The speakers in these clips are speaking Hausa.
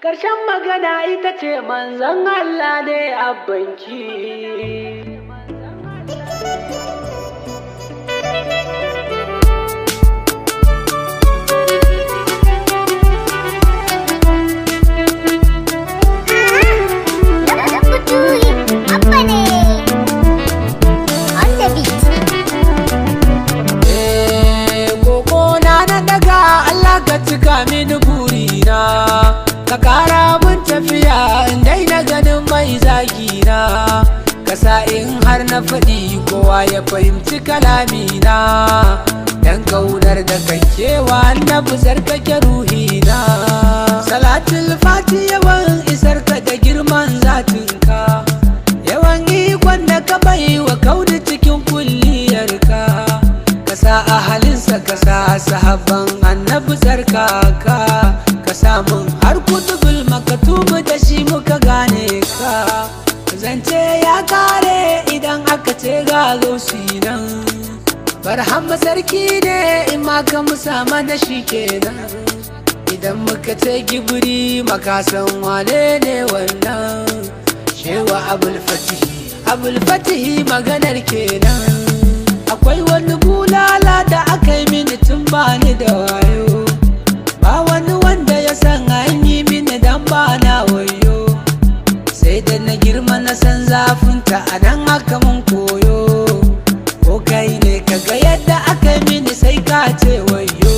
Ƙarshen magana ita ce manzon Allah ne abbanki. Cika mini burina ka kara mun tafiya in daina ganin mai zagina ka sa in har na faɗi kowa ya fahimci kalamina dan kaunar da kankewa annabi sarkake ruhina salatul fati yawan isar ka da girman zatinka yawan ikon da ka bai wa kaudi cikin kulliyarka ka sa ahalinsa ka sa sahabban annabi tsarkaka ka samun har kutubul makatubu da shi muka gane ka zance ya kare idan aka ce ga gausi nan barhamma sarki ne in ma ka musa mana shi kenan idan muka ce gibiri makasan wane ne wannan shewa abul fatihi maganar kenan akwai wani bulala da aka yi mini tun bani da wayo ba wani wanda ya san an yi mini dan ba na wayo sai da na girma na san zafinta a nan aka mun koyo ko kai ne kaga yadda aka yi mini sai ka ce wayo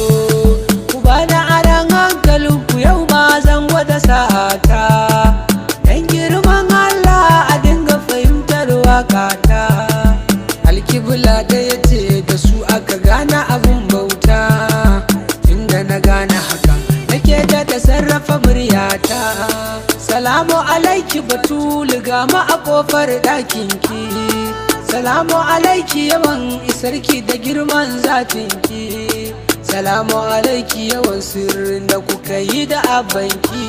ku ba na aran hankalinku yau ma zan gwada sa'ata dan girman Allah a dinga fahimtar wakata alkibla da ya ce da su aka gane abun bauta tunda na gane hakan nake da sarrafa muryata salamu alaiki batulu gama a kofar ɗakinki salamu alaiki yawan isarki da girman zatinki salamu alaiki yawan sirrin da kuka yi da abanki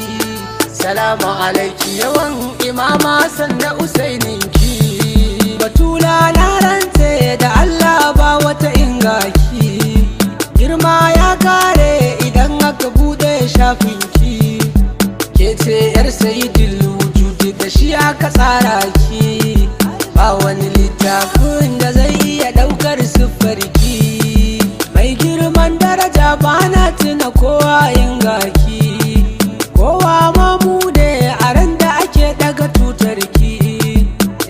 salamu alaiki yawan imama sanda usaininki batula na rantse da Allah ba wata ingaki girma ya kare idan aka bude shafinki ke ce yar sayidul wujudi da shi aka tsara ki ba wani littafin da zai iya daukar siffarki mai girman daraja ba na tuna kowa ingaki kowa mamu ne a ran da ake daga tutarki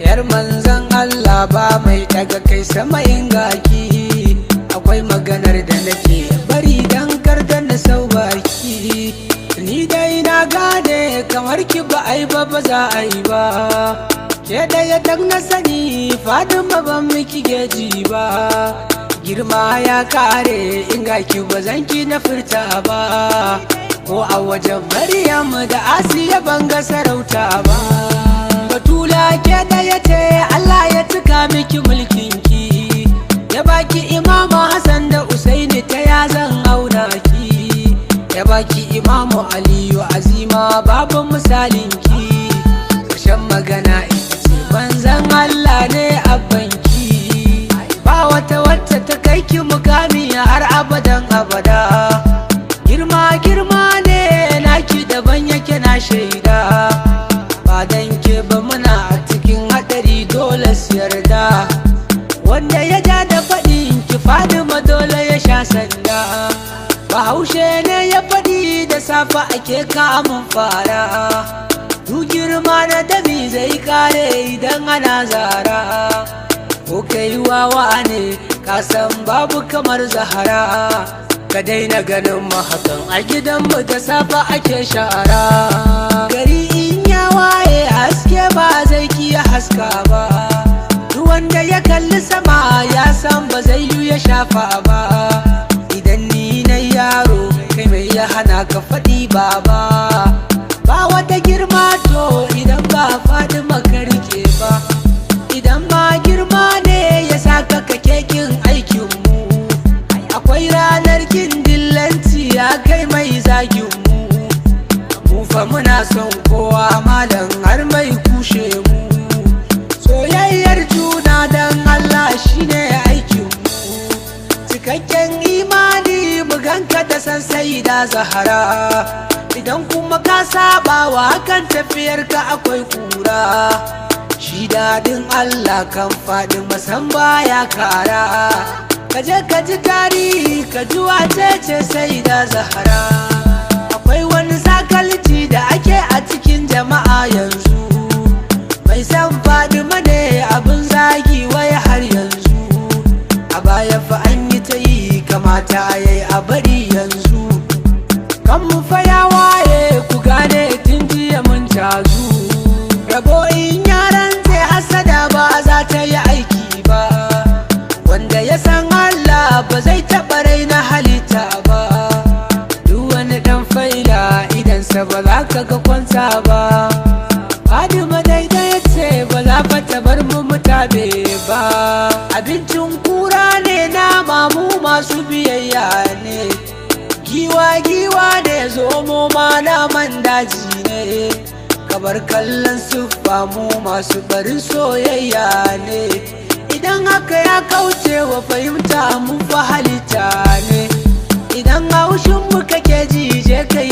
yar manzan Allah ba mai daga kai sama ingaki akwai maganar da nake bari dan karda na sau baki ni dai na gane kamar ki ba ai ba za a yi ba ke da ya dan na sani Fatima ban miki geji ba girma ya kare ingaki ba zan ki na furta ba ko a wajen Maryam da Asiya ban ga sarauta ba batula ke da ya ce Allah ya cika miki mulkinki ya baki imamu Hassan da Usaini ta ya zan auna ki ya baki imamu Aliyu azima babu misalinki ƙarshen magana ita ce manzon Allah ne abbanki ba wata wacce ta kai ki mukami har abadan abada girma ne naki daban yake na shaida ba dan ke ba muna a cikin hadari dole su yarda wanda ya ja da faɗin ki Fatima dole ya sha sanda bahaushe ne ya faɗi da safa ake kamun fara du girma na dami zai kare idan ana zara ko kai wawa ne ka san babu kamar Zahara ka daina ganin mahakan a gidanmu da safa ake shara gari in ya waye haske ba zai kiya haska ba duk wanda ya kalli sama ya san ba zai yi ya shafa ba idan ni na yaro kai mai ya hana ka faɗi baba ba wata girma to idan ba Fatima ka rike ba idan ma girma ne ya saka ka kekin aikinmu akwai ranar kin dillanci ya kai mai zagin mu fa muna son kowa malam har mai kushe mu soyayyar juna dan Allah shine aikin mu cikakken imani mu ganka da san sayyida Zahara idan kuma ka sabawa hakan tafiyarka akwai kura. Shi daɗin Allah kan faɗi masan baya kara. Kaje ka ji tarihi ka ji wacece sai da Zahra. Akwai wani sakalci da ake a cikin jama'a yanzu, mai san Fadima ne abin zagi wai har yanzu. A baya fa an yi ta yi kamata yayi a bari yanzu. Kan mu fa ya waye ku gane tun jiya mun cazu. Rabo in yaran zai hasada ba za ta yi aiki ba. Wanda ya san Allah ba zai taɓa raina halitta ba. Duk wani ɗan faila idansa ba za ka ga kwanta ba. Fadima daidai ce ba za fa ta bar mu mutabe ba. Abincin kura ne nama mu masu biyayya ne. Giwa ne zomo ma naman daji ne. Kabar kallon siffa mu masu barin soyayya ne. Idan haka ya kauce wa fahimta mu fa halitta ne. Idan haushin mu kake ji je kai